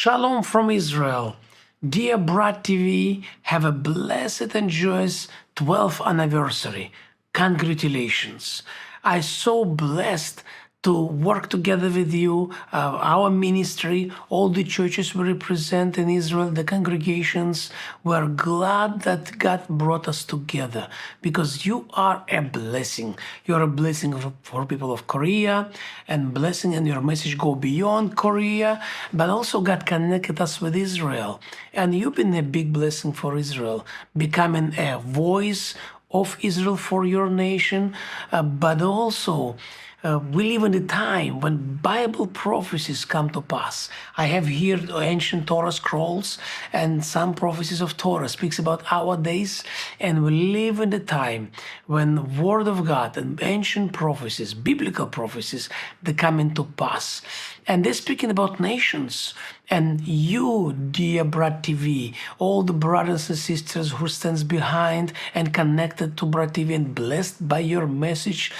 Shalom from Israel. Dear Brat TV, have a blessed and joyous 12th anniversary. Congratulations. I'm so blessed to work together with you, our ministry, all the churches we represent in Israel, the congregations. We're glad that God brought us together because you are a blessing. You're a blessing for people of Korea, and blessing and your message go beyond Korea, but also God connected us with Israel. And you've been a big blessing for Israel, becoming a voice of Israel for your nation, but also we live in a time when Bible prophecies come to pass. I have here the ancient Torah scrolls, and some prophecies of Torah speaks about our days, and we live in the time when the Word of God and ancient prophecies, biblical prophecies, they come into pass. And they're speaking about nations. And you, dear Brat TV, all the brothers and sisters who stands behind and connected to Brat TV and blessed by your message,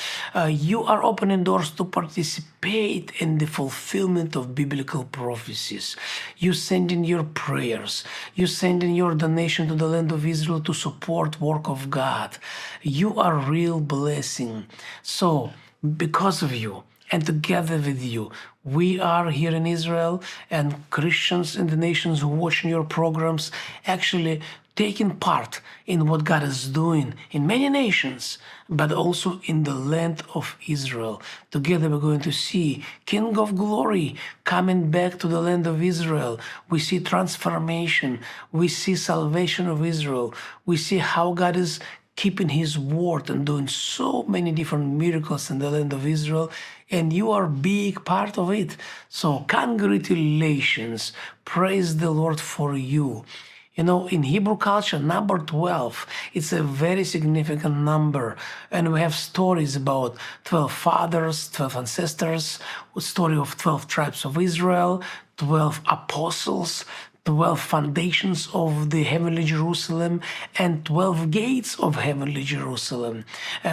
you are opening doors to participate in the fulfillment of biblical prophecies. You send in your prayers. You send in your donation to the land of Israel to support work of God. You are a real blessing. So, because of you, and together with you, we are here in Israel, and Christians in the nations who watching your programs actually taking part in what God is doing in many nations, but also in the land of Israel. Together we're going to see King of Glory coming back to the land of Israel. We see transformation. We see salvation of Israel. We see how God is keeping his word and doing so many different miracles in the land of Israel, and you are a big part of it. So congratulations. Praise the Lord for you. You know, in Hebrew culture, number 12, it's a very significant number. And we have stories about 12 fathers, 12 ancestors, a story of 12 tribes of Israel, 12 apostles, 12 foundations of the heavenly Jerusalem, and 12 gates of heavenly Jerusalem.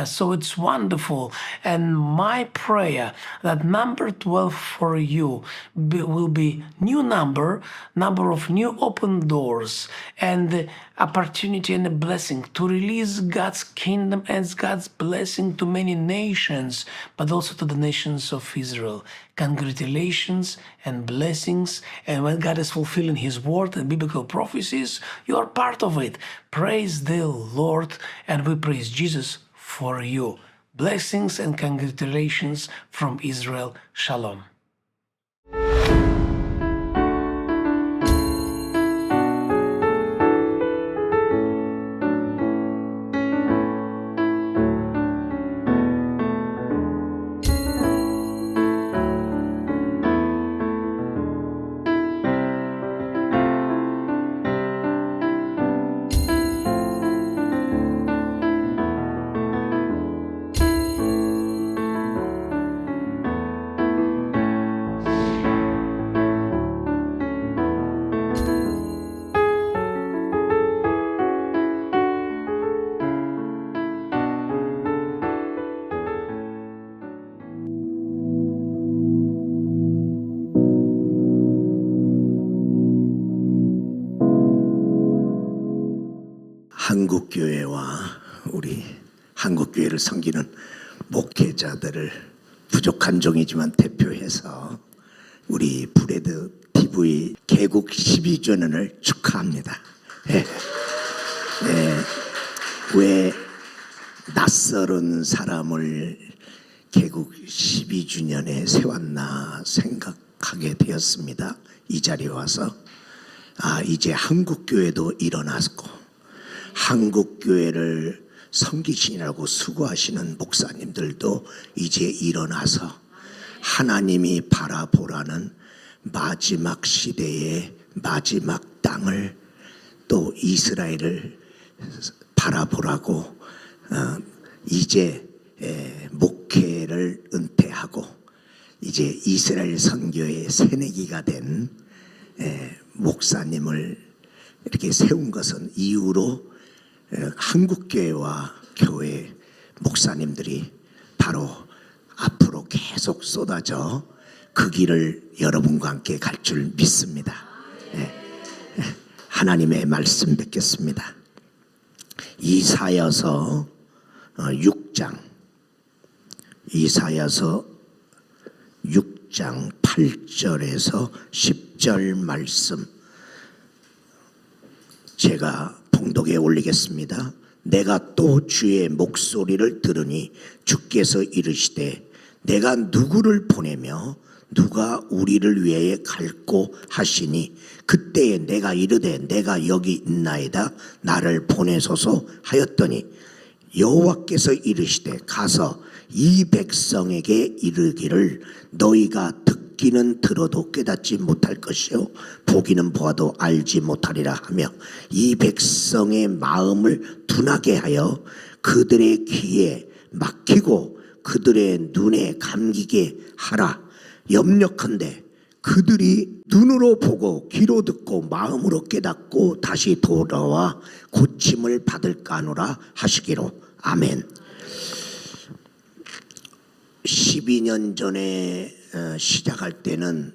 So it's wonderful. And my prayer that number 12 for you will be new number of new open doors, and the opportunity and a blessing to release God's kingdom and God's blessing to many nations, but also to the nations of Israel. Congratulations and blessings. And when God is fulfilling his word and biblical prophecies, you are part of it. Praise the Lord, and we praise Jesus for you. Blessings and congratulations from Israel. Shalom. 한국교회와 우리 한국교회를 섬기는 목회자들을 부족한 종이지만 대표해서 우리 브레드 TV 개국 12주년을 축하합니다. 왜 낯설은 사람을 개국 12주년에 세웠나 생각하게 되었습니다. 이 자리에 와서 이제 한국교회도 일어났고 한국교회를 섬기시느라고 수고하시는 목사님들도 이제 일어나서 하나님이 바라보라는 마지막 시대의 마지막 땅을 또 이스라엘을 바라보라고 이제 목회를 은퇴하고 이제 이스라엘 선교의 새내기가 된 목사님을 이렇게 세운 것은 이후로 한국교회와 교회 목사님들이 바로 앞으로 계속 쏟아져 그 길을 여러분과 함께 갈 줄 믿습니다. 하나님의 말씀 뵙겠습니다. 이사야서 6장 8절에서 10절 말씀 제가 봉독에 올리겠습니다. 내가 또 주의 목소리를 들으니 주께서 이르시되 내가 누구를 보내며 누가 우리를 위하여 갈고 하시니 그때에 내가 이르되 내가 여기 있나이다 나를 보내소서 하였더니 여호와께서 이르시되 가서 이 백성에게 이르기를 너희가 듣기는 들어도 깨닫지 못할 것이요 보기는 보아도 알지 못하리라 하며 이 백성의 마음을 둔하게 하여 그들의 귀에 막히고 그들의 눈에 감기게 하라. 염려컨대 그들이 눈으로 보고 귀로 듣고 마음으로 깨닫고 다시 돌아와 고침을 받을까 하노라 하시기로. 아멘. 12년 전에 시작할 때는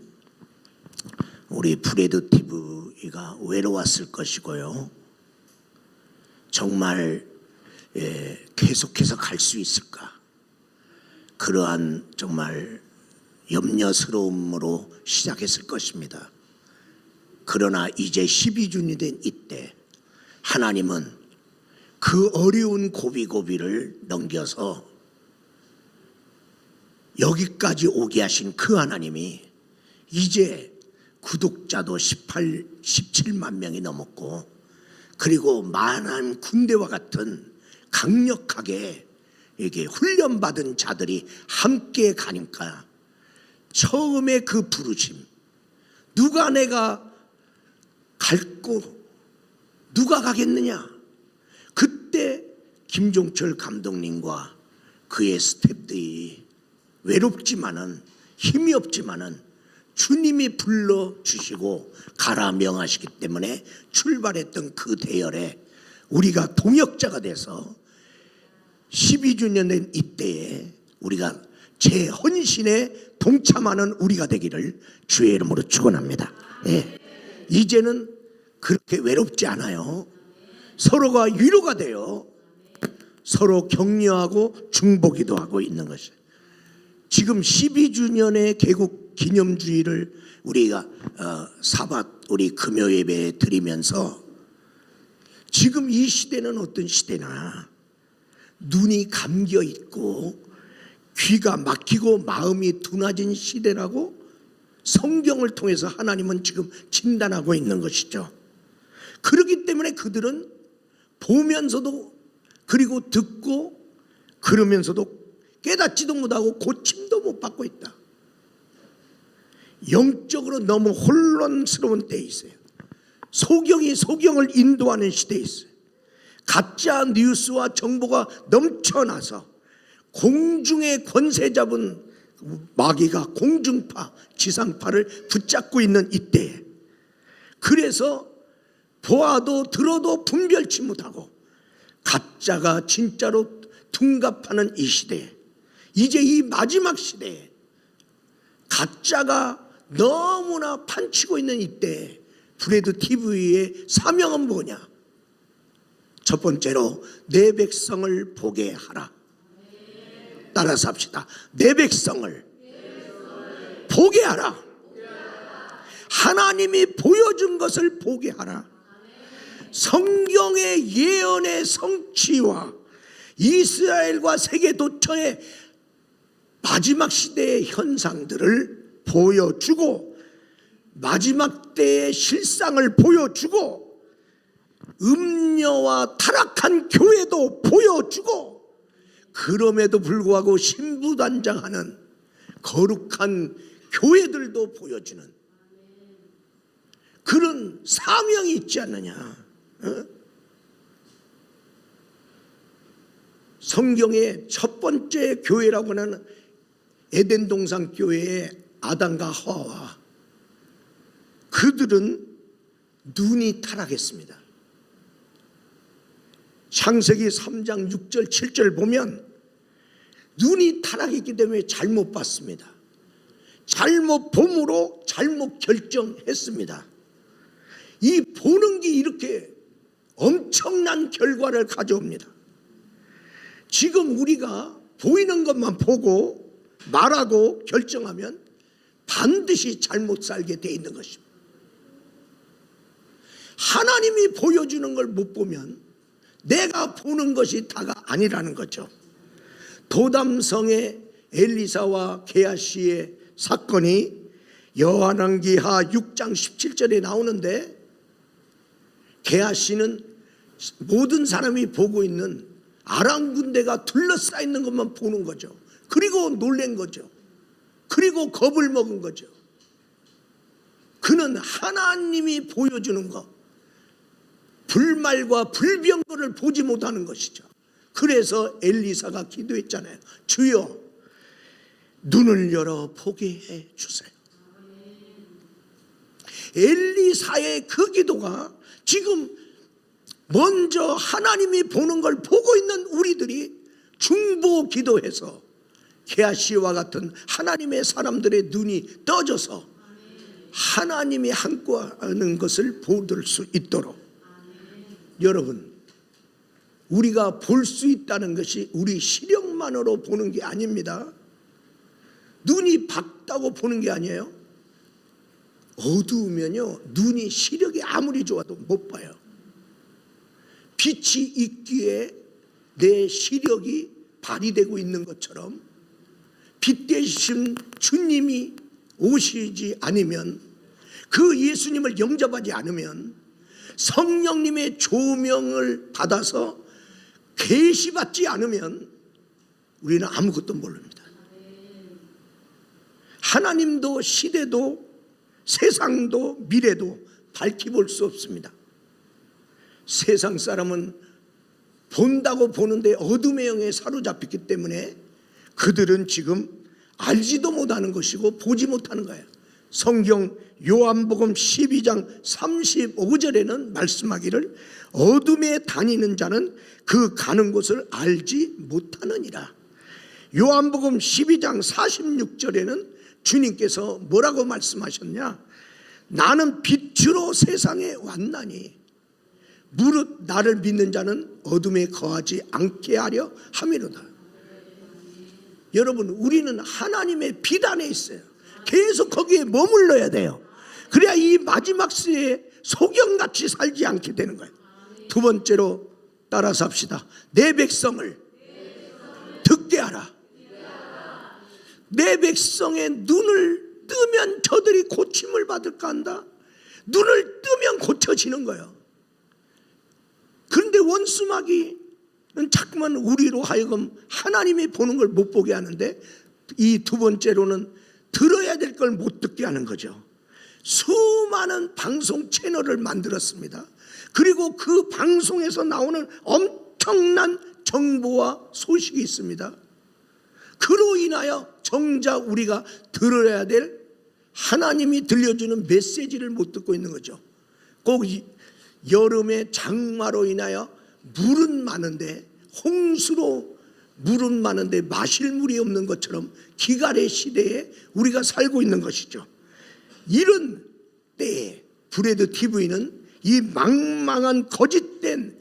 우리 브레드 TV가 외로웠을 것이고요. 정말 계속해서 갈 수 있을까? 그러한 정말 염려스러움으로 시작했을 것입니다. 그러나 이제 12주년이 된 이때 하나님은 그 어려운 고비고비를 넘겨서 여기까지 오게 하신 그 하나님이 이제 구독자도 17만 명이 넘었고 그리고 많은 군대와 같은 강력하게 이게 훈련받은 자들이 함께 가니까 처음에 그 부르심 누가 내가 갈고 누가 가겠느냐 그때 김종철 감독님과 그의 스태프들이 외롭지만은 힘이 없지만은 주님이 불러주시고 가라 명하시기 때문에 출발했던 그 대열에 우리가 동역자가 돼서 12주년 된 이때에 우리가 제 헌신에 동참하는 우리가 되기를 주의 이름으로 축원합니다. 예. 이제는 그렇게 외롭지 않아요. 서로가 위로가 돼요. 서로 격려하고 중보기도 하고 있는 것이. 지금 12주년의 개국 기념주의를 우리가 사bat 우리 금요 예배에 드리면서 지금 이 시대는 어떤 시대나 눈이 감겨 있고 귀가 막히고 마음이 둔해진 시대라고 성경을 통해서 하나님은 지금 진단하고 있는 것이죠. 그렇기 때문에 그들은 보면서도 그리고 듣고 그러면서도 깨닫지도 못하고 고침도 못 받고 있다. 영적으로 너무 혼란스러운 때에 있어요. 소경이 소경을 인도하는 시대에 있어요. 가짜 뉴스와 정보가 넘쳐나서 공중의 권세 잡은 마귀가 공중파, 지상파를 붙잡고 있는 이때에 그래서 보아도 들어도 분별치 못하고 가짜가 진짜로 둔갑하는 이 시대에 이제 이 마지막 시대에 가짜가 너무나 판치고 있는 이때에 브레드 TV의 사명은 뭐냐? 첫 번째로 내 백성을 보게 하라. 따라서 합시다. 내 백성을 보게 하라. 하나님이 보여준 것을 보게 하라. 성경의 예언의 성취와 이스라엘과 세계 도처의 마지막 시대의 현상들을 보여주고 마지막 때의 실상을 보여주고 음녀와 타락한 교회도 보여주고 그럼에도 불구하고 신부단장하는 거룩한 교회들도 보여주는 그런 사명이 있지 않느냐. 성경의 첫 번째 교회라고 하는 에덴 동산 교회의 아담과 하와 그들은 눈이 타락했습니다. 창세기 3장 6절 7절 보면 눈이 타락했기 때문에 잘못 봤습니다. 잘못 봄으로 잘못 결정했습니다. 이 보는 게 이렇게 엄청난 결과를 가져옵니다. 지금 우리가 보이는 것만 보고 말하고 결정하면 반드시 잘못 살게 돼 있는 것입니다. 하나님이 보여주는 걸 못 보면 내가 보는 것이 다가 아니라는 거죠. 도담성의 엘리사와 게하시의 사건이 요한왕기하 6장 17절에 나오는데, 게하시는 모든 사람이 보고 있는 아람 군대가 둘러싸여 있는 것만 보는 거죠. 그리고 놀란 거죠. 그리고 겁을 먹은 거죠. 그는 하나님이 보여주는 것, 불말과 불병거를 보지 못하는 것이죠. 그래서 엘리사가 기도했잖아요. 주여, 눈을 열어 보게 해 주세요. 엘리사의 그 기도가 지금 먼저 하나님이 보는 걸 보고 있는 우리들이 중보 기도해서 게하시와 같은 하나님의 사람들의 눈이 떠져서 하나님이 함께하는 것을 보들 수 있도록, 여러분, 우리가 볼 수 있다는 것이 우리 시력만으로 보는 게 아닙니다. 눈이 밝다고 보는 게 아니에요. 어두우면요, 눈이 시력이 아무리 좋아도 못 봐요. 빛이 있기에 내 시력이 발휘되고 있는 것처럼 빛 대신 주님이 오시지 않으면, 그 예수님을 영접하지 않으면, 성령님의 조명을 받아서 계시받지 않으면 우리는 아무것도 모릅니다. 하나님도 시대도 세상도 미래도 밝히 볼 수 없습니다. 세상 사람은 본다고 보는데 어둠의 영에 사로잡혔기 때문에 그들은 지금 알지도 못하는 것이고 보지 못하는 거예요. 성경 요한복음 12장 35절에는 말씀하기를 어둠에 다니는 자는 그 가는 곳을 알지 못하느니라. 요한복음 12장 46절에는 주님께서 뭐라고 말씀하셨냐? 나는 빛으로 세상에 왔나니 무릇 나를 믿는 자는 어둠에 거하지 않게 하려 함이로다. 여러분, 우리는 하나님의 빛 안에 있어요. 계속 거기에 머물러야 돼요. 그래야 이 마지막 시대에 소경같이 살지 않게 되는 거예요. 두 번째로 따라서 합시다. 내 백성을 듣게 하라. 내 백성의 눈을 뜨면 저들이 고침을 받을까 한다. 눈을 뜨면 고쳐지는 거예요. 그런데 원수마귀는 자꾸만 우리로 하여금 하나님이 보는 걸 못 보게 하는데, 이 두 번째로는 들어야 될 걸 못 듣게 하는 거죠. 수많은 방송 채널을 만들었습니다. 그리고 그 방송에서 나오는 엄청난 정보와 소식이 있습니다. 그로 인하여 정작 우리가 들어야 될 하나님이 들려주는 메시지를 못 듣고 있는 거죠. 꼭 여름에 장마로 인하여 물은 많은데, 홍수로 물은 많은데 마실 물이 없는 것처럼 기갈의 시대에 우리가 살고 있는 것이죠. 이런 때에 브레드 TV는 이 망망한 거짓된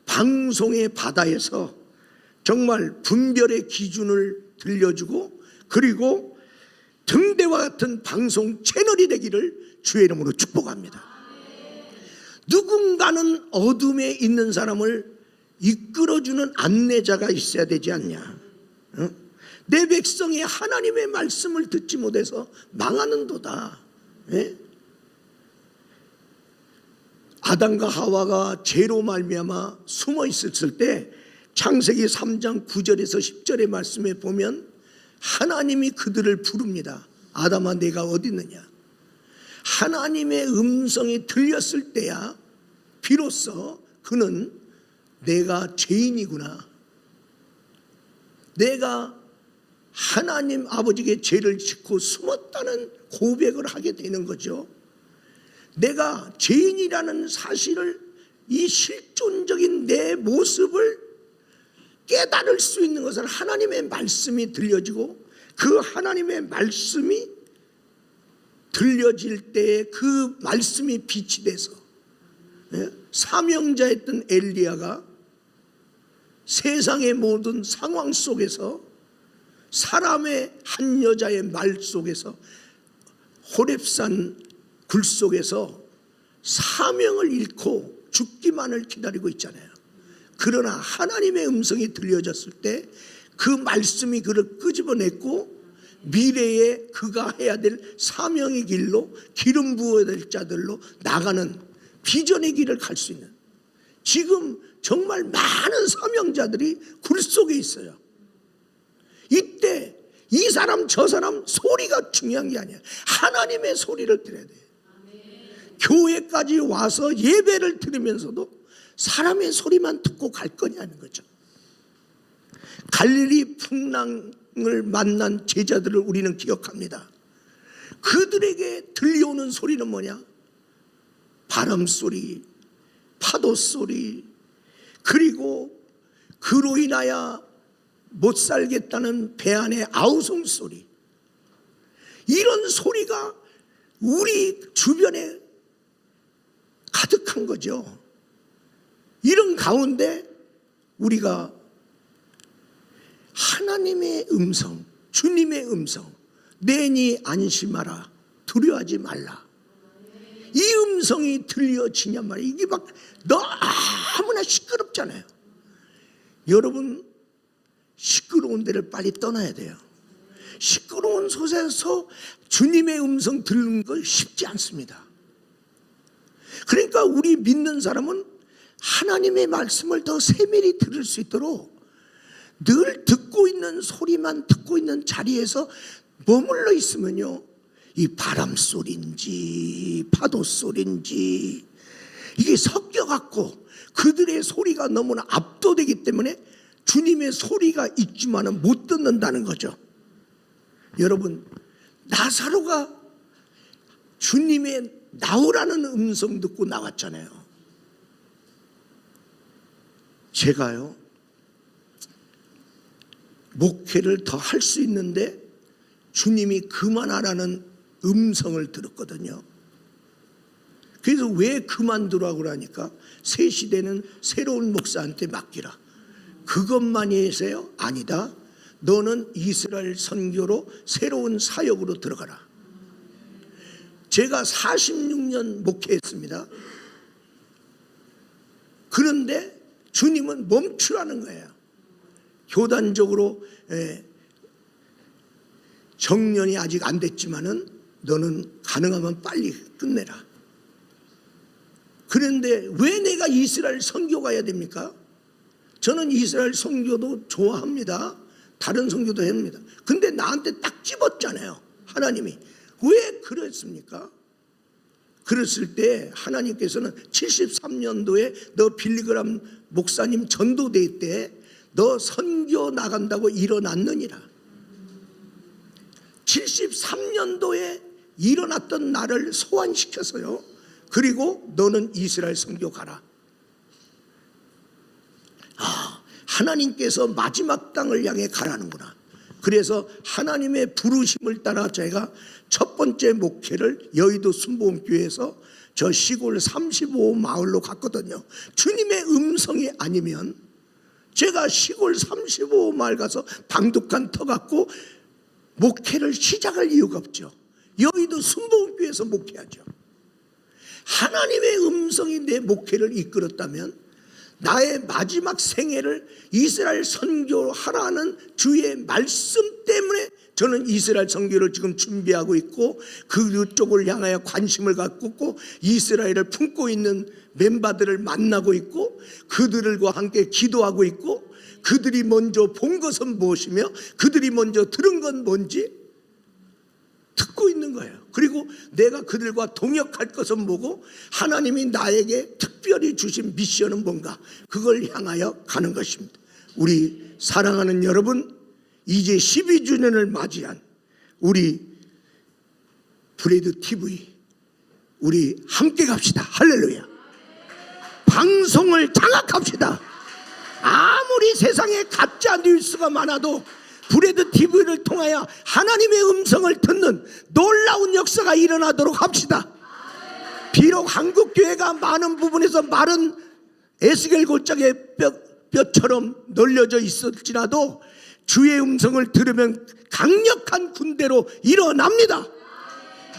방송의 바다에서 정말 분별의 기준을 들려주고, 그리고 등대와 같은 방송 채널이 되기를 주의 이름으로 축복합니다. 누군가는 어둠에 있는 사람을 이끌어주는 안내자가 있어야 되지 않냐. 내 백성이 하나님의 말씀을 듣지 못해서 망하는도다. 아담과 하와가 죄로 말미암아 숨어 있었을 때 창세기 3장 9절에서 10절의 말씀에 보면 하나님이 그들을 부릅니다. 아담아, 내가 어디 있느냐. 하나님의 음성이 들렸을 때야 비로소 그는 내가 죄인이구나, 내가 하나님 아버지께 죄를 짓고 숨었다는 고백을 하게 되는 거죠. 내가 죄인이라는 사실을, 이 실존적인 내 모습을 깨달을 수 있는 것은 하나님의 말씀이 들려지고, 그 하나님의 말씀이 들려질 때에 그 말씀이 빛이 돼서 사명자였던 엘리야가 세상의 모든 상황 속에서 사람의 한 여자의 말 속에서 호렙산 굴 속에서 사명을 잃고 죽기만을 기다리고 있잖아요. 그러나 하나님의 음성이 들려졌을 때 그 말씀이 그를 끄집어냈고 미래에 그가 해야 될 사명의 길로 기름 부어야 될 자들로 나가는 비전의 길을 갈 수 있는, 지금 정말 많은 사명자들이 굴 속에 있어요. 이때 이 사람 저 사람 소리가 중요한 게 아니야. 하나님의 소리를 들어야 돼. 교회까지 와서 예배를 들으면서도 사람의 소리만 듣고 갈 거냐는 거죠. 갈릴리 풍랑을 만난 제자들을 우리는 기억합니다. 그들에게 들려오는 소리는 뭐냐? 바람 소리, 파도 소리, 그리고 그로 인하여 못 살겠다는 배 안의 아우성 소리, 이런 소리가 우리 주변에 가득한 거죠. 이런 가운데 우리가 하나님의 음성, 주님의 음성, 내니 안심하라, 두려워하지 말라, 이 음성이 들려지냔 말이에요. 이게 막 너무나 시끄럽잖아요. 여러분, 시끄러운 데를 빨리 떠나야 돼요. 시끄러운 곳에서 주님의 음성 듣는 걸 쉽지 않습니다. 그러니까 우리 믿는 사람은 하나님의 말씀을 더 세밀히 들을 수 있도록 늘 듣고 있는 소리만 듣고 있는 자리에서 머물러 있으면요, 이 바람 소리인지 파도 소리인지 이게 섞여갖고 그들의 소리가 너무나 압도되기 때문에 주님의 소리가 있지만은 못 듣는다는 거죠. 여러분, 나사로가 주님의 나오라는 음성 듣고 나왔잖아요. 제가요, 목회를 더 할 수 있는데 주님이 그만하라는 음성을 들었거든요. 그래서 왜 그만두라고 그러니까 새 시대는 새로운 목사한테 맡기라. 그것만이 해서요? 아니다. 너는 이스라엘 선교로 새로운 사역으로 들어가라. 제가 46년 목회했습니다. 그런데 주님은 멈추라는 거예요. 교단적으로 정년이 아직 안 됐지만은 너는 가능하면 빨리 끝내라. 그런데 왜 내가 이스라엘 선교 가야 됩니까? 저는 이스라엘 선교도 좋아합니다. 다른 선교도 합니다. 근데 나한테 딱 집었잖아요, 하나님이. 왜 그랬습니까? 그랬을 때 하나님께서는 73년도에 너 빌리그람 목사님 전도대회 때 너 선교 나간다고 일어났느니라. 73년도에 일어났던 나를 소환시켜서요, 그리고 너는 이스라엘 선교 가라. 하나님께서 마지막 땅을 향해 가라는구나. 그래서 하나님의 부르심을 따라 제가 첫 번째 목회를 여의도 순복음교회에서 저 시골 35 마을로 갔거든요. 주님의 음성이 아니면 제가 시골 35 마을 가서 방독한 터 갖고 목회를 시작할 이유가 없죠. 여의도 순복음교회에서 목회하죠. 하나님의 음성이 내 목회를 이끌었다면 나의 마지막 생애를 이스라엘 선교하라는 주의 말씀 때문에 저는 이스라엘 선교를 지금 준비하고 있고 그쪽을 향하여 관심을 갖고 있고 이스라엘을 품고 있는 멤버들을 만나고 있고 그들과 함께 기도하고 있고 그들이 먼저 본 것은 무엇이며 그들이 먼저 들은 건 뭔지 듣고 있는 거예요. 그리고 내가 그들과 동역할 것은 뭐고 하나님이 나에게 특별히 주신 미션은 뭔가, 그걸 향하여 가는 것입니다. 우리 사랑하는 여러분, 이제 12주년을 맞이한 우리 브레드 TV 우리 함께 갑시다. 할렐루야. 방송을 장악합시다. 아무리 세상에 가짜 뉴스가 많아도 브레드 TV를 통하여 하나님의 음성을 듣는 놀라운 역사가 일어나도록 합시다. 비록 한국교회가 많은 부분에서 마른 에스겔 골짜기의 뼈처럼 널려져 있을지라도 주의 음성을 들으면 강력한 군대로 일어납니다.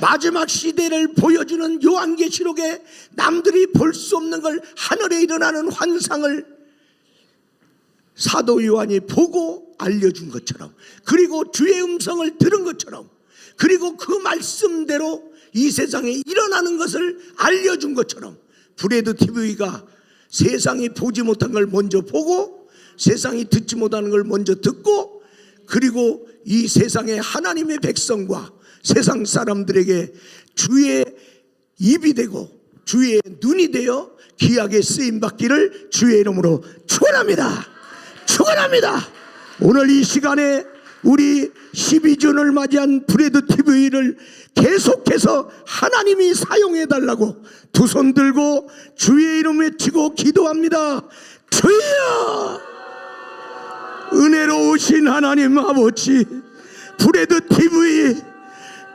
마지막 시대를 보여주는 요한계시록에 남들이 볼 수 없는 걸 하늘에 일어나는 환상을 사도 요한이 보고 알려준 것처럼, 그리고 주의 음성을 들은 것처럼, 그리고 그 말씀대로 이 세상에 일어나는 것을 알려준 것처럼 브레드 TV가 세상이 보지 못한 걸 먼저 보고 세상이 듣지 못하는 걸 먼저 듣고, 그리고 이 세상의 하나님의 백성과 세상 사람들에게 주의 입이 되고 주의 눈이 되어 귀하게 쓰임받기를 주의 이름으로 축원합니다. 축원합니다. 오늘 이 시간에 우리 12주년을 맞이한 브레드 TV를 계속해서 하나님이 사용해달라고 두 손 들고 주의 이름 외치고 기도합니다. 주여, 은혜로우신 하나님 아버지, 브레드 TV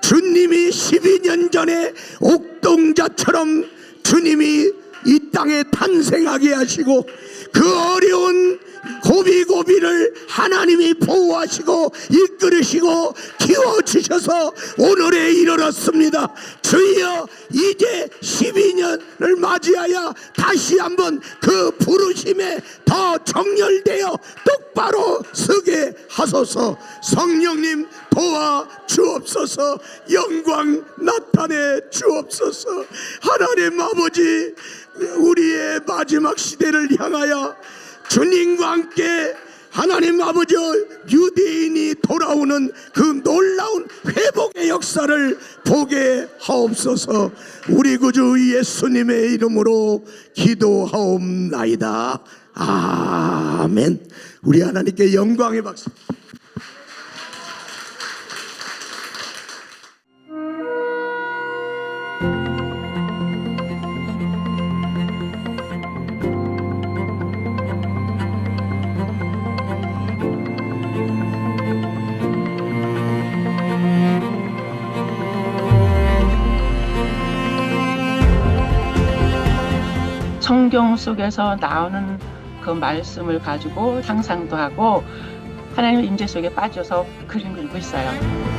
주님이 12년 전에 옥동자처럼 주님이 이 땅에 탄생하게 하시고 그 어려운 고비고비를 하나님이 보호하시고 이끌으시고 키워주셔서 오늘에 이르렀습니다. 주여, 이제 12년을 맞이하여 다시 한번 그 부르심에 더 정렬되어 똑바로 서게 하소서. 성령님 도와 주옵소서. 영광 나타내 주옵소서. 하나님 아버지, 우리의 마지막 시대를 향하여 주님과 함께 하나님 아버지 유대인이 돌아오는 그 놀라운 회복의 역사를 보게 하옵소서. 우리 구주 예수님의 이름으로 기도하옵나이다. 아멘. 우리 하나님께 영광의 박수. 성경 속에서 나오는 그 말씀을 가지고 상상도 하고 하나님의 임재 속에 빠져서 그림 그리고 있어요.